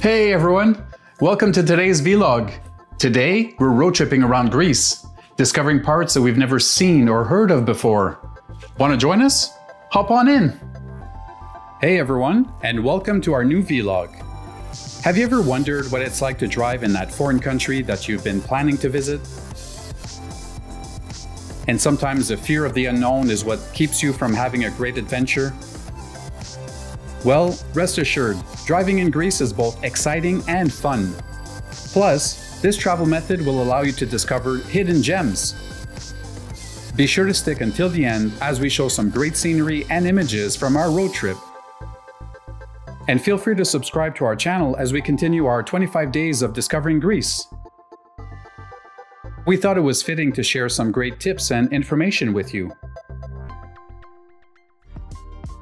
Hey everyone, welcome to today's vlog. Today, we're road tripping around Greece, discovering parts that we've never seen or heard of before. Want to join us? Hop on in. Hey everyone, and welcome to our new vlog. Have you ever wondered what it's like to drive in that foreign country that you've been planning to visit? And sometimes the fear of the unknown is what keeps you from having a great adventure? Well, rest assured, driving in Greece is both exciting and fun. Plus, this travel method will allow you to discover hidden gems. Be sure to stick until the end as we show some great scenery and images from our road trip. And feel free to subscribe to our channel as we continue our 25 days of discovering Greece. We thought it was fitting to share some great tips and information with you.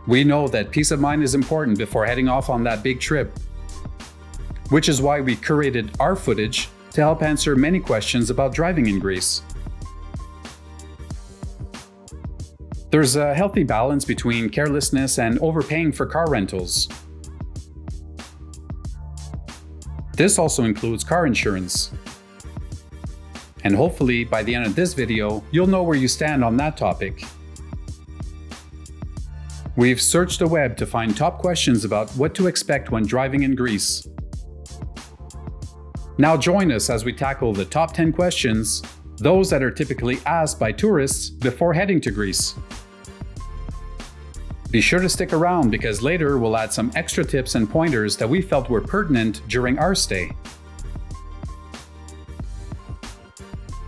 We know that peace of mind is important before heading off on that big trip, which is why we curated our footage to help answer many questions about driving in Greece. There's a healthy balance between carelessness and overpaying for car rentals. This also includes car insurance. And hopefully, by the end of this video, you'll know where you stand on that topic. We've searched the web to find top questions about what to expect when driving in Greece. Now join us as we tackle the top 10 questions, those that are typically asked by tourists before heading to Greece. Be sure to stick around because later we'll add some extra tips and pointers that we felt were pertinent during our stay.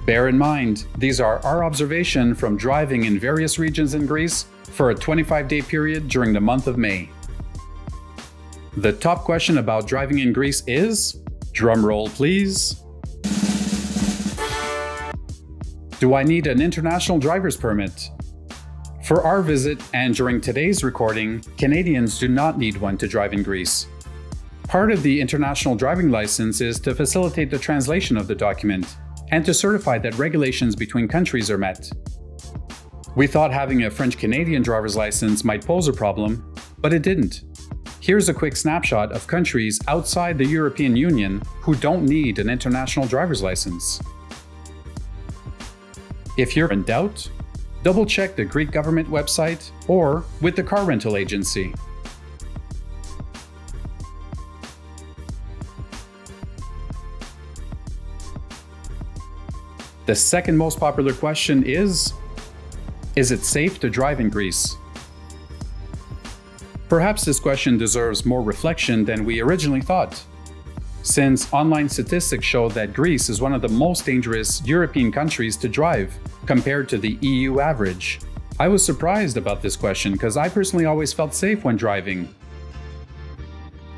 Bear in mind, these are our observation from driving in various regions in Greece for a 25-day period during the month of May. The top question about driving in Greece is, drumroll please, do I need an international driver's permit? For our visit and during today's recording, Canadians do not need one to drive in Greece. Part of the international driving license is to facilitate the translation of the document and to certify that regulations between countries are met. We thought having a French-Canadian driver's license might pose a problem, but it didn't. Here's a quick snapshot of countries outside the European Union who don't need an international driver's license. If you're in doubt, double-check the Greek government website or with the car rental agency. The second most popular question is it safe to drive in Greece? Perhaps this question deserves more reflection than we originally thought, since online statistics show that Greece is one of the most dangerous European countries to drive compared to the EU average. I was surprised about this question because I personally always felt safe when driving.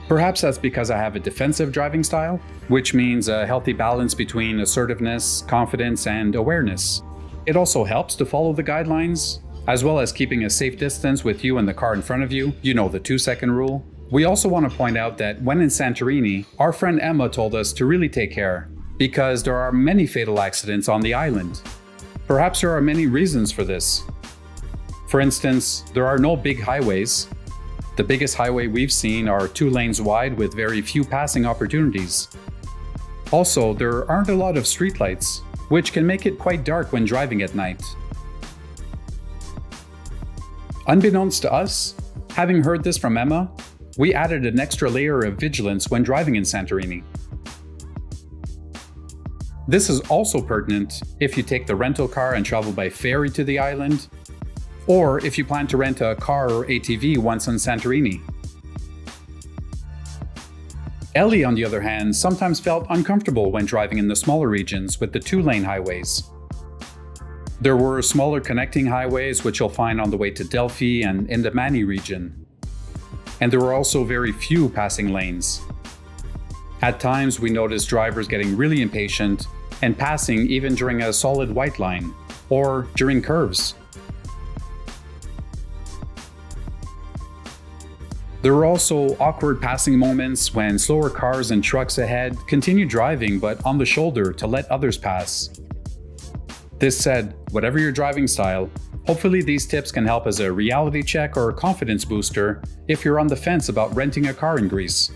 Perhaps that's because I have a defensive driving style, which means a healthy balance between assertiveness, confidence, and awareness. It also helps to follow the guidelines, as well as keeping a safe distance with you and the car in front of you, you know, the 2-second rule. We also want to point out that when in Santorini, our friend Emma told us to really take care, because there are many fatal accidents on the island. Perhaps there are many reasons for this. For instance, there are no big highways. The biggest highway we've seen are 2 lanes wide with very few passing opportunities. Also, there aren't a lot of streetlights, which can make it quite dark when driving at night. Unbeknownst to us, having heard this from Emma, we added an extra layer of vigilance when driving in Santorini. This is also pertinent if you take the rental car and travel by ferry to the island, or if you plan to rent a car or ATV once on Santorini. Ellie, on the other hand, sometimes felt uncomfortable when driving in the smaller regions with the 2-lane highways. There were smaller connecting highways which you'll find on the way to Delphi and in the Mani region. And there were also very few passing lanes. At times we noticed drivers getting really impatient and passing even during a solid white line, or during curves. There were also awkward passing moments when slower cars and trucks ahead continued driving but on the shoulder to let others pass. This said, whatever your driving style, hopefully these tips can help as a reality check or confidence booster if you're on the fence about renting a car in Greece.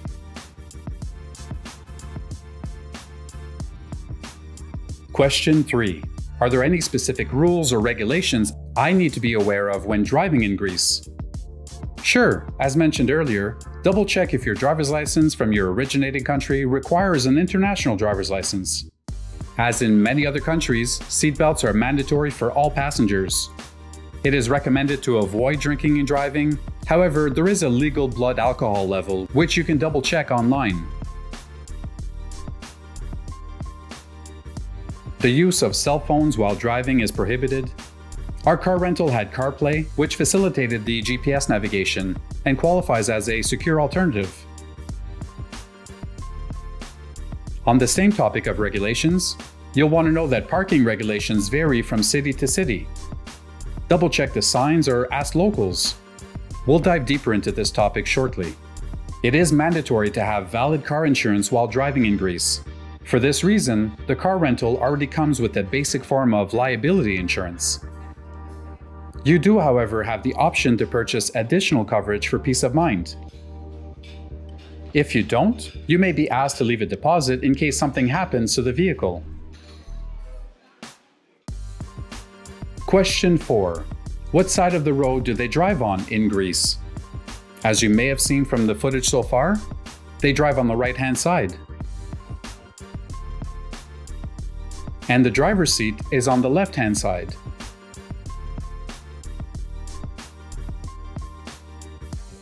Question 3. Are there any specific rules or regulations I need to be aware of when driving in Greece? Sure, as mentioned earlier, double check if your driver's license from your originating country requires an international driver's license. As in many other countries, seatbelts are mandatory for all passengers. It is recommended to avoid drinking and driving. However, there is a legal blood alcohol level, which you can double check online. The use of cell phones while driving is prohibited. Our car rental had CarPlay, which facilitated the GPS navigation and qualifies as a secure alternative. On the same topic of regulations, you'll want to know that parking regulations vary from city to city. Double check the signs or ask locals. We'll dive deeper into this topic shortly. It is mandatory to have valid car insurance while driving in Greece. For this reason, the car rental already comes with a basic form of liability insurance. You do, however, have the option to purchase additional coverage for peace of mind. If you don't, you may be asked to leave a deposit in case something happens to the vehicle. Question 4. What side of the road do they drive on in Greece? As you may have seen from the footage so far, they drive on the right-hand side. And the driver's seat is on the left-hand side.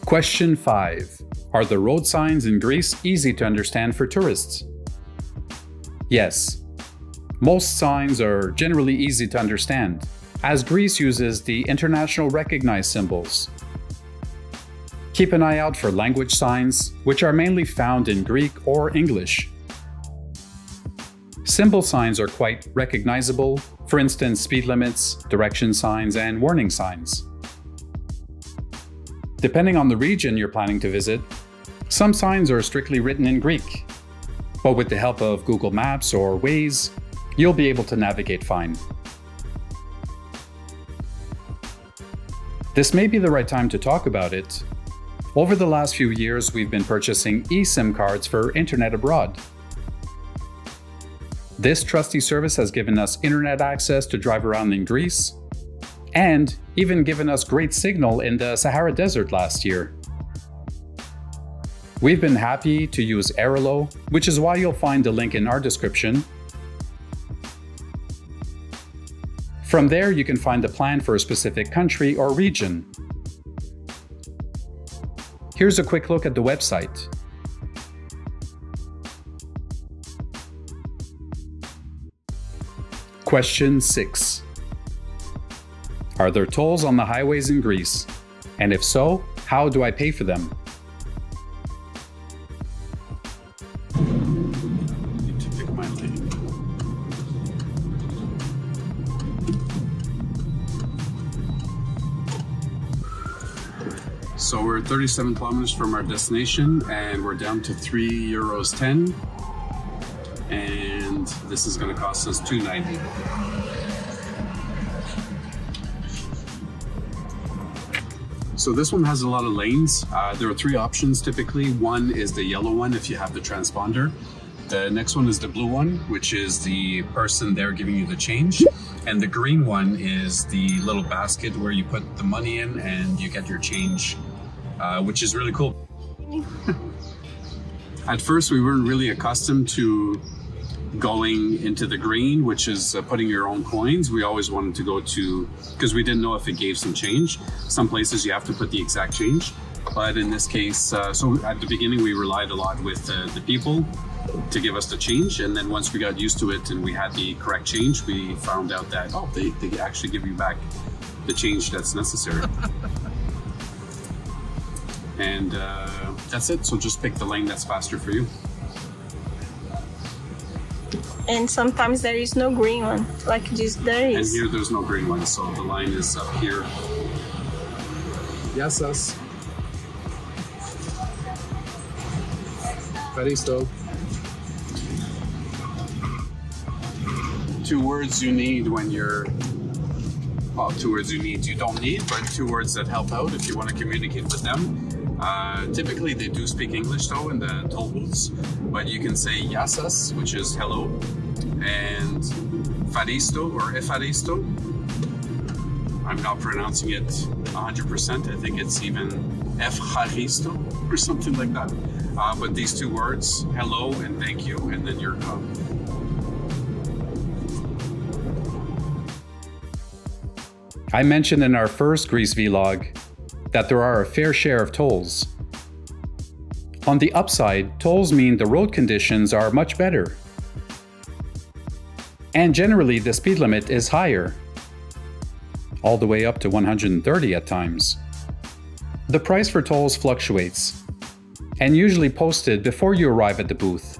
Question 5. Are the road signs in Greece easy to understand for tourists? Yes. Most signs are generally easy to understand, as Greece uses the international recognized symbols. Keep an eye out for language signs, which are mainly found in Greek or English. Symbol signs are quite recognizable, for instance speed limits, direction signs, and warning signs. Depending on the region you're planning to visit, some signs are strictly written in Greek, but with the help of Google Maps or Waze, you'll be able to navigate fine. This may be the right time to talk about it. Over the last few years, we've been purchasing eSIM cards for internet abroad. This trusty service has given us internet access to drive around in Greece, and even given us great signal in the Sahara Desert last year. We've been happy to use Airalo, which is why you'll find the link in our description. From there, you can find the plan for a specific country or region. Here's a quick look at the website. Question 6. Are there tolls on the highways in Greece? And if so, how do I pay for them? Need to pick my lane. So we're 37 kilometers from our destination and we're down to €3.10. And this is going to cost us $2.90. So this one has a lot of lanes. There are 3 options typically. One is the yellow one if you have the transponder. The next one is the blue one, which is the person there giving you the change. And the green one is the little basket where you put the money in and you get your change, which is really cool. At first, we weren't really accustomed to going into the green, which is putting your own coins. We always wanted to go to, because we didn't know if it gave some change. Some places you have to put the exact change, but in this case, so at the beginning we relied a lot with the people to give us the change, and then once we got used to it and we had the correct change, we found out that, oh, they actually give you back the change that's necessary. And that's it, so just pick the lane that's faster for you. And sometimes there is no green one, like this there is. And here there's no green one, so the line is up here. Yes, us. Faristo. 2 words you need when you're, well, 2 words you don't need, but 2 words that help out if you want to communicate with them. Typically they do speak English though in the toll booths, but you can say yasas, which is hello, and faristo or efaristo. I'm not pronouncing it 100%. I think it's even efharisto or something like that. But these two words, hello and thank you, and then you're done. I mentioned in our first Greece vlog that there are a fair share of tolls. On the upside, tolls mean the road conditions are much better. And generally the speed limit is higher, all the way up to 130 at times. The price for tolls fluctuates, and usually posted before you arrive at the booth.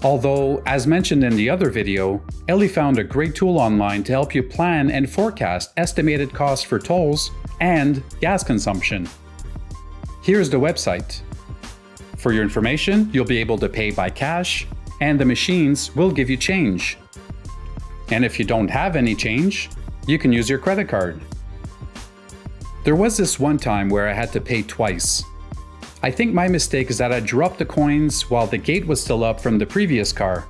Although, as mentioned in the other video, Ellie found a great tool online to help you plan and forecast estimated costs for tolls and gas consumption. Here's the website. For your information, you'll be able to pay by cash, and the machines will give you change. And if you don't have any change, you can use your credit card. There was this one time where I had to pay twice. I think my mistake is that I dropped the coins while the gate was still up from the previous car.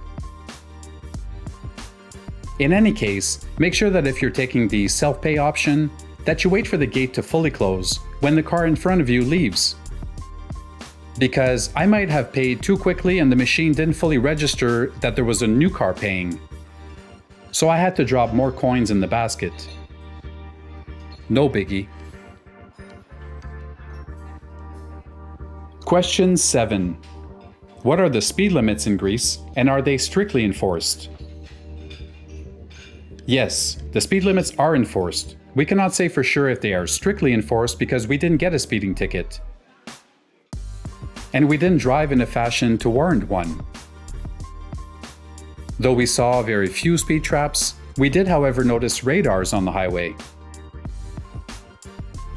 In any case, make sure that if you're taking the self-pay option, that you wait for the gate to fully close when the car in front of you leaves. Because I might have paid too quickly and the machine didn't fully register that there was a new car paying. So I had to drop more coins in the basket. No biggie. Question 7. What are the speed limits in Greece, and are they strictly enforced? Yes, the speed limits are enforced. We cannot say for sure if they are strictly enforced because we didn't get a speeding ticket. And we didn't drive in a fashion to warrant one. Though we saw very few speed traps, we did however notice radars on the highway.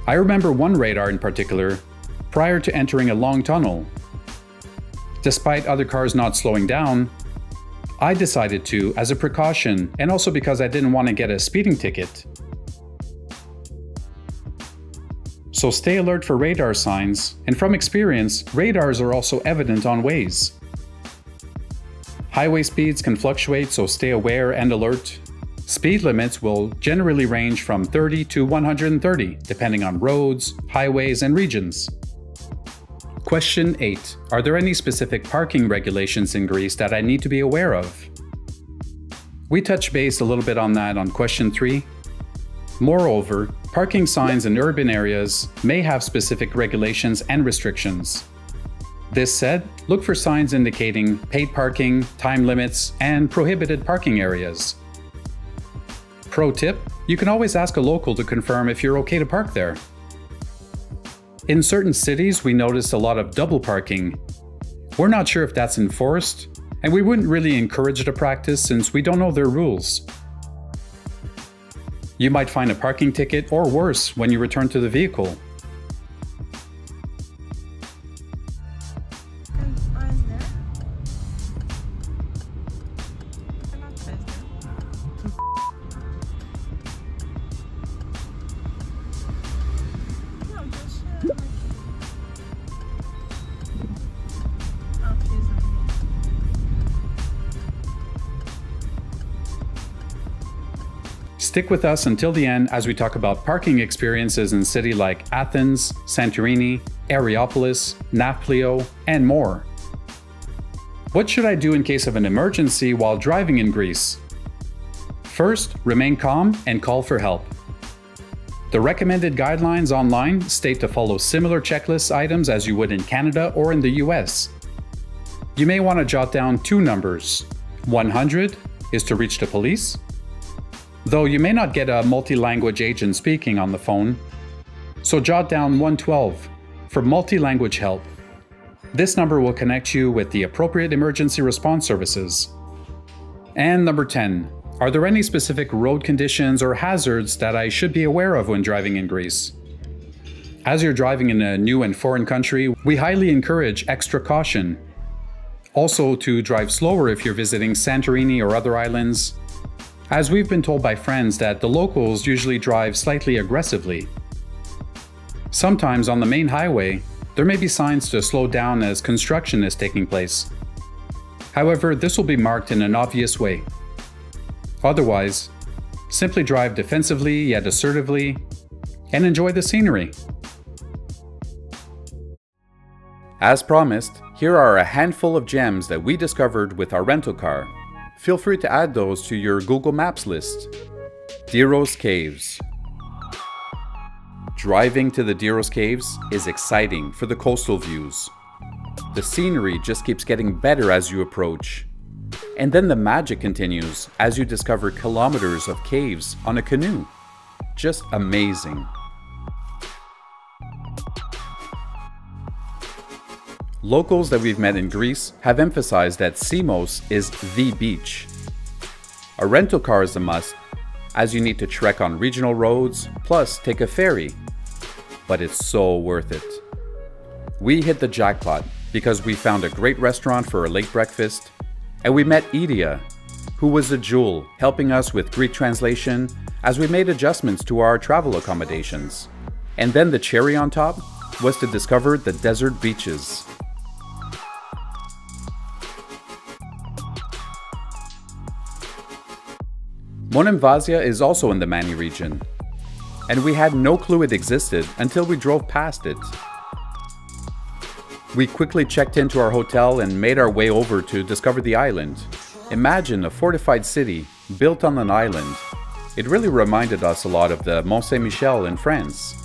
I remember one radar in particular, prior to entering a long tunnel. Despite other cars not slowing down, I decided to as a precaution and also because I didn't want to get a speeding ticket. So stay alert for radar signs, and from experience, radars are also evident on ways. Highway speeds can fluctuate, so stay aware and alert. Speed limits will generally range from 30 to 130, depending on roads, highways, and regions. Question 8. Are there any specific parking regulations in Greece that I need to be aware of? We touched base a little bit on that on question 3. Moreover, parking signs in urban areas may have specific regulations and restrictions. This said, look for signs indicating paid parking, time limits, and prohibited parking areas. Pro tip, you can always ask a local to confirm if you're okay to park there. In certain cities, we noticed a lot of double parking. We're not sure if that's enforced, and we wouldn't really encourage the practice since we don't know their rules. You might find a parking ticket or worse when you return to the vehicle. Stick with us until the end as we talk about parking experiences in cities like Athens, Santorini, Areopolis, Nafplio, and more. What should I do in case of an emergency while driving in Greece? First, remain calm and call for help. The recommended guidelines online state to follow similar checklist items as you would in Canada or in the US. You may want to jot down 2 numbers. 100 is to reach the police, though you may not get a multi-language agent speaking on the phone, so jot down 112 for multi-language help. This number will connect you with the appropriate emergency response services. And number 10, are there any specific road conditions or hazards that I should be aware of when driving in Greece? As you're driving in a new and foreign country, we highly encourage extra caution. Also to drive slower if you're visiting Santorini or other islands, as we've been told by friends that the locals usually drive slightly aggressively. Sometimes on the main highway, there may be signs to slow down as construction is taking place. However, this will be marked in an obvious way. Otherwise, simply drive defensively yet assertively and enjoy the scenery. As promised, here are a handful of gems that we discovered with our rental car. Feel free to add those to your Google Maps list. Diros Caves. Driving to the Diros Caves is exciting for the coastal views. The scenery just keeps getting better as you approach. And then the magic continues as you discover kilometers of caves on a canoe. Just amazing. Locals that we've met in Greece have emphasized that Samos is the beach. A rental car is a must, as you need to trek on regional roads, plus take a ferry. But it's so worth it. We hit the jackpot because we found a great restaurant for a late breakfast, and we met Idia, who was a jewel helping us with Greek translation as we made adjustments to our travel accommodations. And then the cherry on top was to discover the desert beaches. Monemvasia is also in the Mani region, and we had no clue it existed until we drove past it. We quickly checked into our hotel and made our way over to discover the island. Imagine a fortified city built on an island. It really reminded us a lot of the Mont Saint-Michel in France.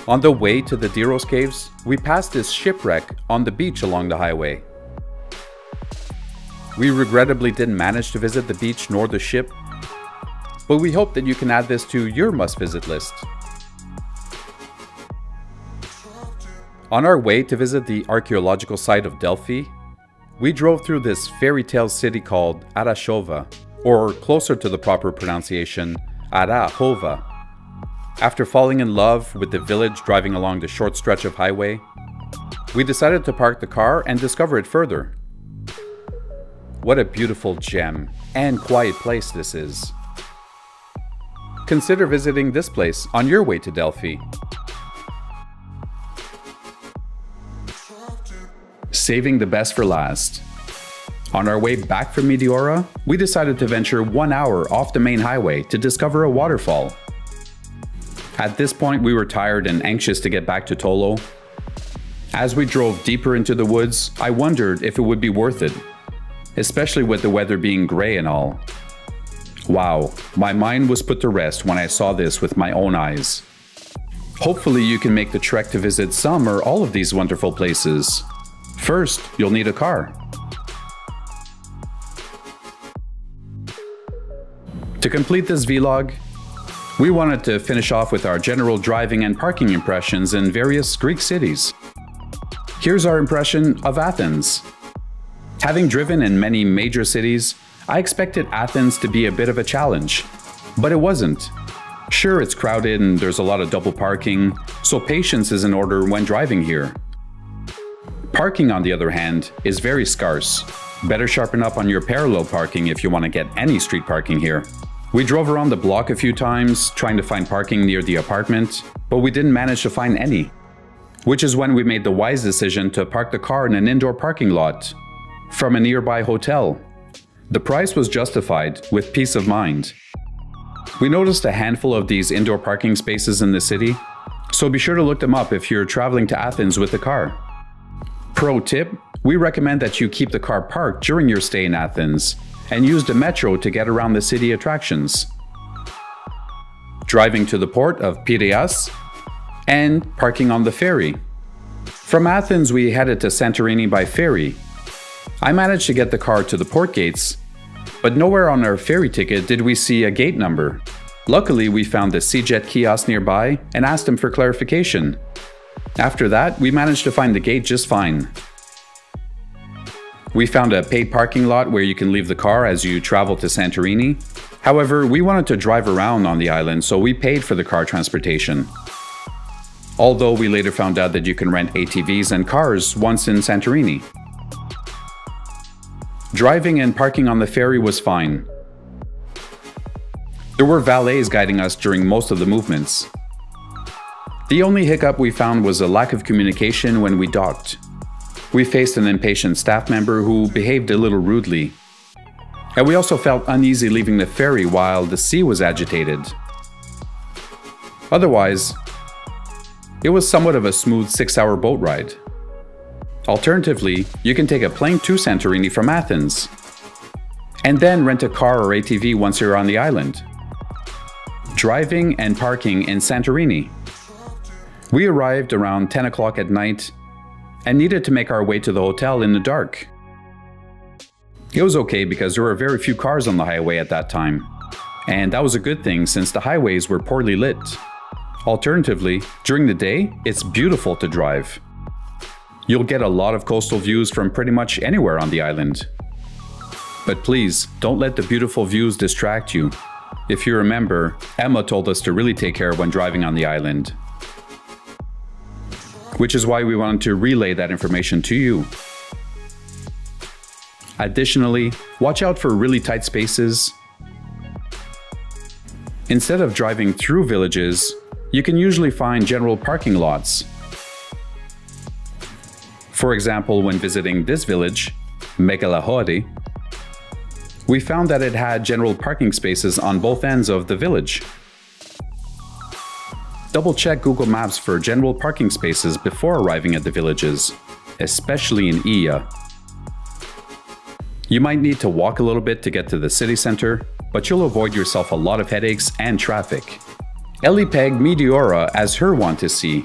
On the way to the Diros Caves, we passed this shipwreck on the beach along the highway. We regrettably didn't manage to visit the beach nor the ship, but we hope that you can add this to your must-visit list. On our way to visit the archaeological site of Delphi, we drove through this fairy tale city called Arashova, or closer to the proper pronunciation, Arahova. After falling in love with the village driving along the short stretch of highway, we decided to park the car and discover it further. What a beautiful gem and quiet place this is. Consider visiting this place on your way to Delphi. Saving the best for last. On our way back from Meteora, we decided to venture 1 hour off the main highway to discover a waterfall. At this point, we were tired and anxious to get back to Tolo. As we drove deeper into the woods, I wondered if it would be worth it, especially with the weather being gray and all. Wow, my mind was put to rest when I saw this with my own eyes. Hopefully you can make the trek to visit some or all of these wonderful places. First, you'll need a car. To complete this vlog, we wanted to finish off with our general driving and parking impressions in various Greek cities. Here's our impression of Athens. Having driven in many major cities, I expected Athens to be a bit of a challenge, but it wasn't. Sure, it's crowded and there's a lot of double parking, so patience is in order when driving here. Parking, on the other hand, is very scarce. Better sharpen up on your parallel parking if you want to get any street parking here. We drove around the block a few times, trying to find parking near the apartment, but we didn't manage to find any. Which is when we made the wise decision to park the car in an indoor parking lot from a nearby hotel. The price was justified with peace of mind. We noticed a handful of these indoor parking spaces in the city, so be sure to look them up if you're traveling to Athens with the car. Pro tip, we recommend that you keep the car parked during your stay in Athens and use the metro to get around the city attractions. Driving to the port of Piraeus and parking on the ferry. From Athens, we headed to Santorini by ferry. I managed to get the car to the port gates, but nowhere on our ferry ticket did we see a gate number. Luckily, we found the CJet kiosk nearby and asked them for clarification. After that, we managed to find the gate just fine. We found a paid parking lot where you can leave the car as you travel to Santorini. However, we wanted to drive around on the island, so we paid for the car transportation. Although we later found out that you can rent ATVs and cars once in Santorini. Driving and parking on the ferry was fine. There were valets guiding us during most of the movements. The only hiccup we found was a lack of communication when we docked. We faced an impatient staff member who behaved a little rudely. And we also felt uneasy leaving the ferry while the sea was agitated. Otherwise, it was somewhat of a smooth 6-hour boat ride. Alternatively, you can take a plane to Santorini from Athens, and then rent a car or ATV once you're on the island. Driving and parking in Santorini. We arrived around 10 o'clock at night and needed to make our way to the hotel in the dark. It was okay because there were very few cars on the highway at that time, and that was a good thing since the highways were poorly lit. Alternatively, during the day, it's beautiful to drive. You'll get a lot of coastal views from pretty much anywhere on the island. But please, don't let the beautiful views distract you. If you remember, Emma told us to really take care when driving on the island. Which is why we wanted to relay that information to you. Additionally, watch out for really tight spaces. Instead of driving through villages, you can usually find general parking lots. For example, when visiting this village, Megalahori, we found that it had general parking spaces on both ends of the village. Double-check Google Maps for general parking spaces before arriving at the villages, especially in Iya. You might need to walk a little bit to get to the city center, but you'll avoid yourself a lot of headaches and traffic. Ellie pegged Meteora as her want to see.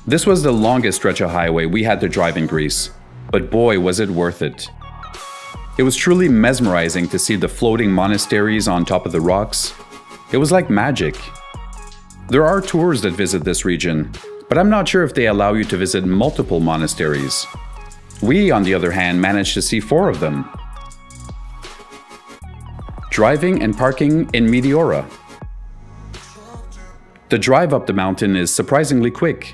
This was the longest stretch of highway we had to drive in Greece, but boy was it worth it. It was truly mesmerizing to see the floating monasteries on top of the rocks. It was like magic. There are tours that visit this region, but I'm not sure if they allow you to visit multiple monasteries. We, on the other hand, managed to see 4 of them. Driving and parking in Meteora. The drive up the mountain is surprisingly quick.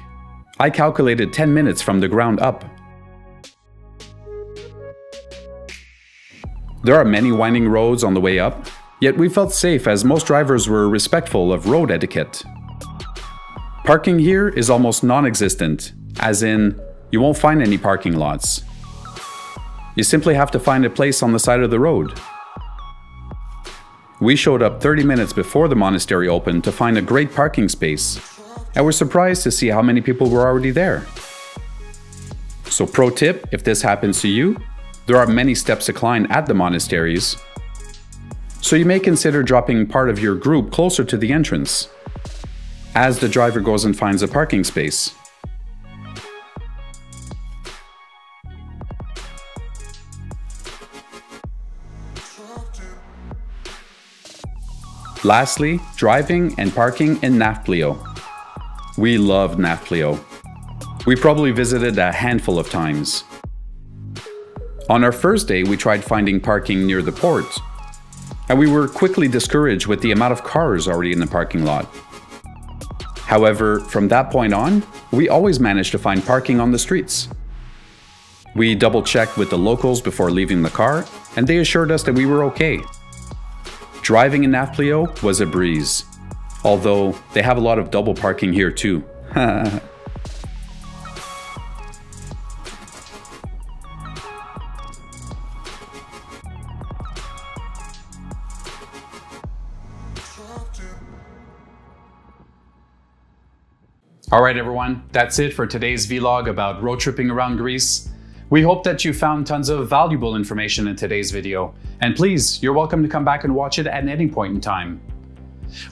I calculated 10 minutes from the ground up. There are many winding roads on the way up, yet we felt safe as most drivers were respectful of road etiquette. Parking here is almost non-existent, as in, you won't find any parking lots. You simply have to find a place on the side of the road. We showed up 30 minutes before the monastery opened to find a great parking space, and were surprised to see how many people were already there. So pro tip, if this happens to you, there are many steps to climb at the monasteries, so you may consider dropping part of your group closer to the entrance, as the driver goes and finds a parking space. Lastly, driving and parking in Nafplio. We loved Nafplio. We probably visited a handful of times. On our first day, we tried finding parking near the port, and we were quickly discouraged with the amount of cars already in the parking lot. However, from that point on, we always managed to find parking on the streets. We double-checked with the locals before leaving the car, and they assured us that we were okay. Driving in Nafplio was a breeze, although they have a lot of double parking here too. Alright everyone, that's it for today's vlog about road tripping around Greece. We hope that you found tons of valuable information in today's video, and please, you're welcome to come back and watch it at any point in time.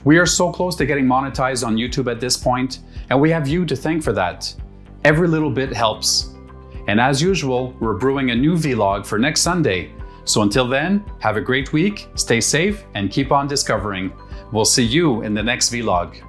We are so close to getting monetized on YouTube at this point, and we have you to thank for that. Every little bit helps. And as usual, we're brewing a new vlog for next Sunday. So until then, have a great week, stay safe, and keep on discovering. We'll see you in the next vlog.